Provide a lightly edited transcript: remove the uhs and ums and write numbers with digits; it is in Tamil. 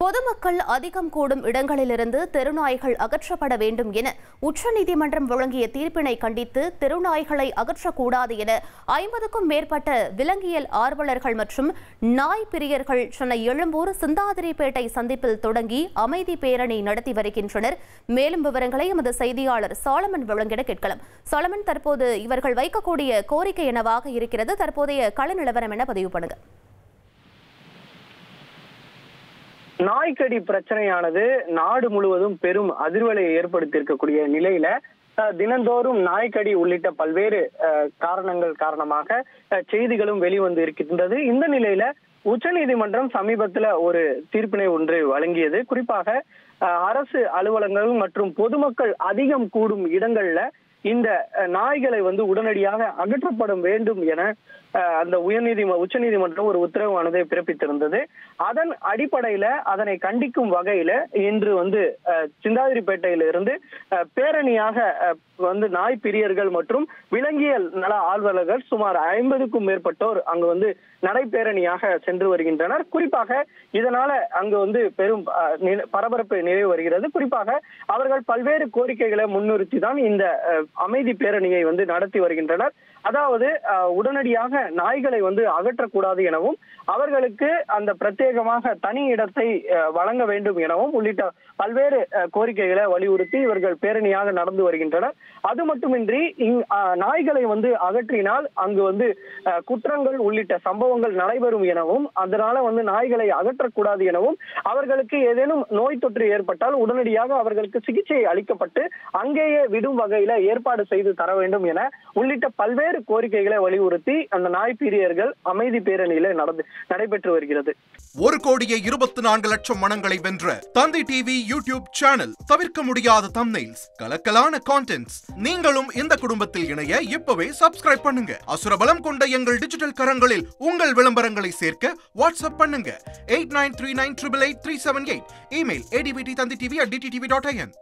பொதுமக்கள் அதிகம் கூடும் இடங்களிலிருந்து தெருநாய்கள் அகற்றப்பட வேண்டும் என உச்சநீதிமன்றம் வழங்கிய தீர்ப்பினை கண்டித்து தெருநாய்களை அகற்றக்கூடாது என 50க்கும் மேற்பட்ட விலங்கியல் ஆர்வலர்கள் மற்றும் நாய் பிரியர்கள் சென்னை எழும்பூர் சிந்தாதிரிப்பேட்டை சந்திப்பில் தொடங்கி அமைதி பேரணி நடத்தி வருகின்றனர். மேலும் விவரங்களை எமது செய்தியாளர் சாலமன் வழங்கிட கேட்கலாம். சாலமன், தற்போது இவர்கள் வைக்கக்கூடிய கோரிக்கை என்னவாக இருக்கிறது? தற்போதைய கள நிலவரம் என பதிவு பண்ணுங்க. நாய்க்கடி பிரச்சனையானது நாடு முழுவதும் பெரும் அதிர்வலையை ஏற்படுத்தியிருக்கக்கூடிய நிலையில தினந்தோறும் நாய்க்கடி உள்ளிட்ட பல்வேறு காரணங்கள் காரணமாக செய்திகளும் வெளிவந்து இருக்கின்றது. இந்த நிலையில உச்சநீதிமன்றம் சமீபத்துல ஒரு தீர்ப்பினை ஒன்று வழங்கியது. குறிப்பாக அரசு அலுவலகங்கள் மற்றும் பொதுமக்கள் அதிகம் கூடும் இடங்கள்ல இந்த நாய்களை உடனடியாக அகற்றப்பட வேண்டும் என அந்த உச்சநீதிமன்றம் ஒரு உத்தரவானதை பிறப்பித்திருந்தது. அதன் அடிப்படையில அதனை கண்டிக்கும் வகையில இன்று சிந்தாதிரிப்பேட்டையிலிருந்து பேரணியாக நாய் பிரியர்கள் மற்றும் விலங்கியல் நல ஆர்வலர்கள் சுமார் 50க்கும் மேற்பட்டோர் அங்கு நடைபேரணியாக சென்று வருகின்றனர். குறிப்பாக இதனால அங்கு பெரும் பரபரப்பு நிலவி வருகிறது. குறிப்பாக அவர்கள் பல்வேறு கோரிக்கைகளை முன்னிறுத்தி தான் இந்த அமைதி பேரணியை நடத்தி வருகின்றனர். அதாவது உடனடியாக நாய்களை அகற்றக்கூடாது எனவும் அவர்களுக்கு அந்த பிரத்யேகமாக தனி இடத்தை வழங்க வேண்டும் எனவும் உள்ளிட்ட பல்வேறு கோரிக்கைகளை வலியுறுத்தி இவர்கள் பேரணியாக நடந்து வருகின்றனர். அது மட்டுமின்றி நாய்களை அகற்றினால் அங்கு குற்றங்கள் உள்ளிட்ட சம்பவங்கள் நடைபெறும் எனவும் அதனால நாய்களை அகற்றக்கூடாது எனவும் அவர்களுக்கு ஏதேனும் நோய் தொற்று ஏற்பட்டால் உடனடியாக அவர்களுக்கு சிகிச்சை அளிக்கப்பட்டு அங்கேயே விடும் வகையில ஏற்பாடு செய்து தர வேண்டும் என உள்ளிட்ட பல்வேறு கோரிக்கைகளை வலியுறுத்தி அந்த நாய் பிரியர்கள் அமைதி பேரணியில நடைபெற்று வருகிறது. 1,24,00,000 மனங்களை வென்ற தந்தி டிவி யூடியூப் சேனல். தவிர்க்க முடியாத தம்ப்நெயில்ஸ், கலக்கலான கான்டென்ட்ஸ். நீங்களும் இந்த குடும்பத்தில் இணைய இப்பவே சப்ஸ்கிரைப் பண்ணுங்க. அசுரபலம் கொண்ட எங்கள் டிஜிட்டல் கரங்களில் உங்கள் விளம்பரங்களை சேர்க்க வாட்ஸ்அப் பண்ணுங்க. 8939888378. Email advtthanditv@dttv.in.